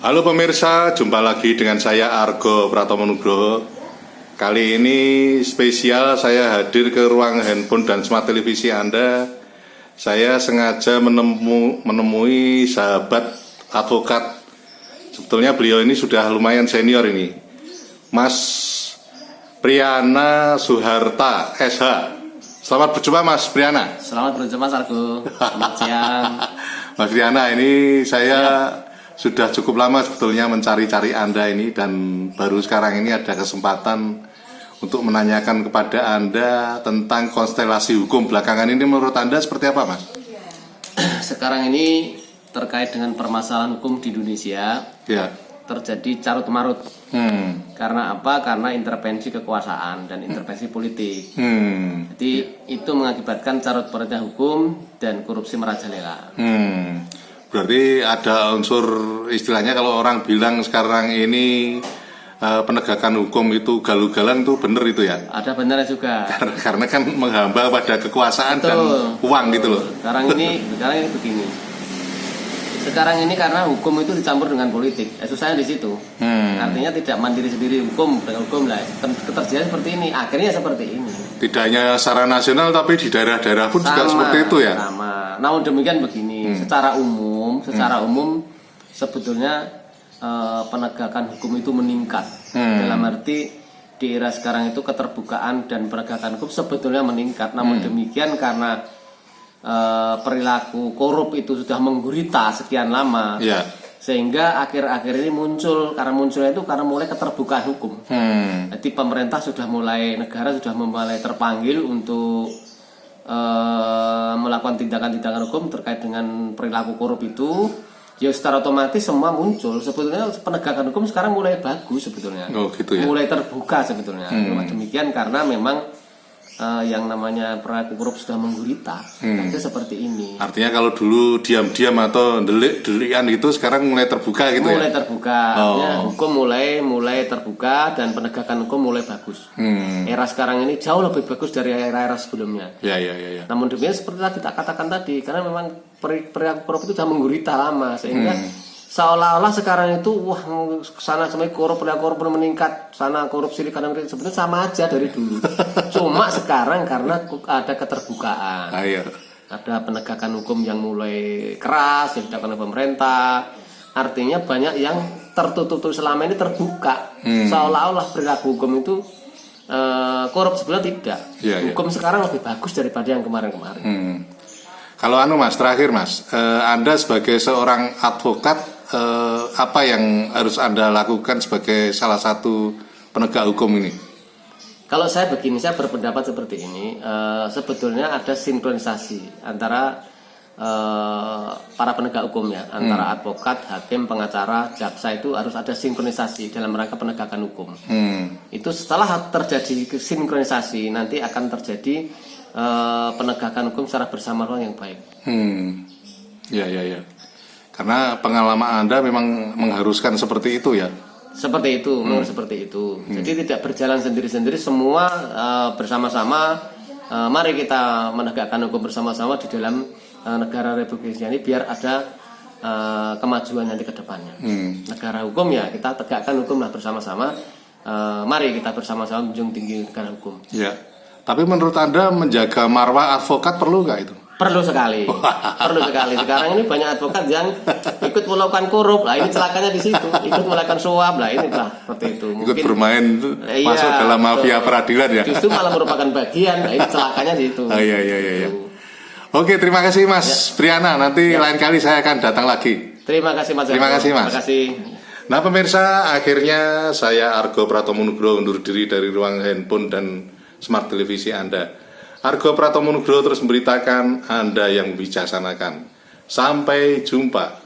Halo pemirsa, jumpa lagi dengan saya Argo Pratomo Nugroho. Kali ini spesial saya hadir ke ruang handphone dan smart televisi Anda. Saya sengaja menemui sahabat advokat. Sebetulnya beliau ini sudah lumayan senior ini, Mas Priyana Suharta SH. Selamat berjumpa Mas Priyana. Selamat berjumpa Mas Argo. Selamat siang. Mas Priyana, ini saya sudah cukup lama sebetulnya mencari-cari Anda ini, dan baru sekarang ini ada kesempatan untuk menanyakan kepada Anda tentang konstelasi hukum belakangan ini. Menurut Anda seperti apa, Mas? Sekarang ini terkait dengan permasalahan hukum di Indonesia, Ya. terjadi carut-marut. Karena apa? Karena intervensi kekuasaan dan intervensi politik. Jadi itu mengakibatkan carut-marutnya hukum dan korupsi merajalela. Berarti ada unsur, istilahnya kalau orang bilang sekarang ini penegakan hukum itu galugalan, itu benar itu ya? Ada benar juga. Karena kan menghamba pada kekuasaan. Betul. Dan uang gitu loh. Sekarang ini begini. Sekarang ini karena hukum itu dicampur dengan politik, susahnya di situ. Artinya tidak mandiri sendiri hukum lah. Keterjadian seperti ini, akhirnya seperti ini. Tidak hanya secara nasional, tapi di daerah-daerah pun juga seperti itu ya. Sama. Namun demikian begini, secara umum sebetulnya penegakan hukum itu meningkat. Dalam arti di era sekarang itu keterbukaan dan penegakan hukum sebetulnya meningkat. Namun demikian karena perilaku korup itu sudah menggurita sekian lama, sehingga akhir-akhir ini munculnya itu karena mulai keterbukaan hukum. Jadi pemerintah negara sudah mulai terpanggil untuk melakukan tindakan-tindakan hukum terkait dengan perilaku korup itu. Ya secara otomatis semua muncul. Sebetulnya penegakan hukum sekarang mulai bagus sebetulnya. Gitu ya? Mulai terbuka sebetulnya. Demikian karena memang yang namanya perilaku korup sudah menggurita. Itu seperti ini. Artinya kalau dulu diam-diam atau delik-delikan itu, sekarang mulai terbuka gitu ya? Mulai terbuka. Artinya hukum mulai terbuka dan penegakan hukum mulai bagus. Era sekarang ini jauh lebih bagus dari era-era sebelumnya. Ya. Namun demikian seperti yang kita katakan tadi, karena memang perilaku korup itu sudah menggurita lama, sehingga seolah-olah sekarang itu sana sampai perilaku korup meningkat, sana korupsi di kanan kiri, sebenarnya sama aja dari dulu. Cuma sekarang karena ada keterbukaan, ada penegakan hukum yang mulai keras yang dilakukan oleh pemerintah, artinya banyak yang tertutup selama ini terbuka. Seolah-olah perilaku hukum itu korup, sebenarnya tidak. Hukum sekarang lebih bagus daripada yang kemarin-kemarin. Kalau Mas, terakhir Mas, Anda sebagai seorang advokat, apa yang harus Anda lakukan sebagai salah satu penegak hukum ini? Kalau saya berpendapat seperti ini, sebetulnya ada sinkronisasi antara para penegak hukum ya, antara advokat, hakim, pengacara, jaksa, itu harus ada sinkronisasi dalam rangka penegakan hukum. Itu setelah terjadi sinkronisasi, nanti akan terjadi penegakan hukum secara bersama-sama yang baik. Ya. Karena pengalaman Anda memang mengharuskan seperti itu ya. Seperti itu. Jadi tidak berjalan sendiri-sendiri, semua bersama-sama. Mari kita menegakkan hukum bersama-sama di dalam negara Republik Indonesia ini, biar ada kemajuan nanti ke depannya. Negara hukum ya, kita tegakkan hukum lah bersama-sama. Mari kita bersama-sama menjunjung tinggi negara hukum. Ya. Tapi menurut Anda menjaga marwah advokat perlu nggak itu? Perlu sekali. Sekarang ini banyak advokat yang ikut melakukan korup. Lah ini celakanya di situ. Ikut melakukan suap. Lah ini seperti itu. Ikut bermain masuk dalam mafia peradilan ya. Justru malah merupakan bagian. Lah ini celakanya di situ. Iya. Oke, terima kasih Mas Priyana. Nanti lain kali saya akan datang lagi. Terima kasih Mas. Terima kasih Mas. Nah pemirsa, akhirnya saya Argo Pratomo Nugroho undur diri dari ruang handphone dan smart televisi Anda. Argo Pratomo Nugroho terus memberitakan, Anda yang bijaksanakan. Sampai jumpa.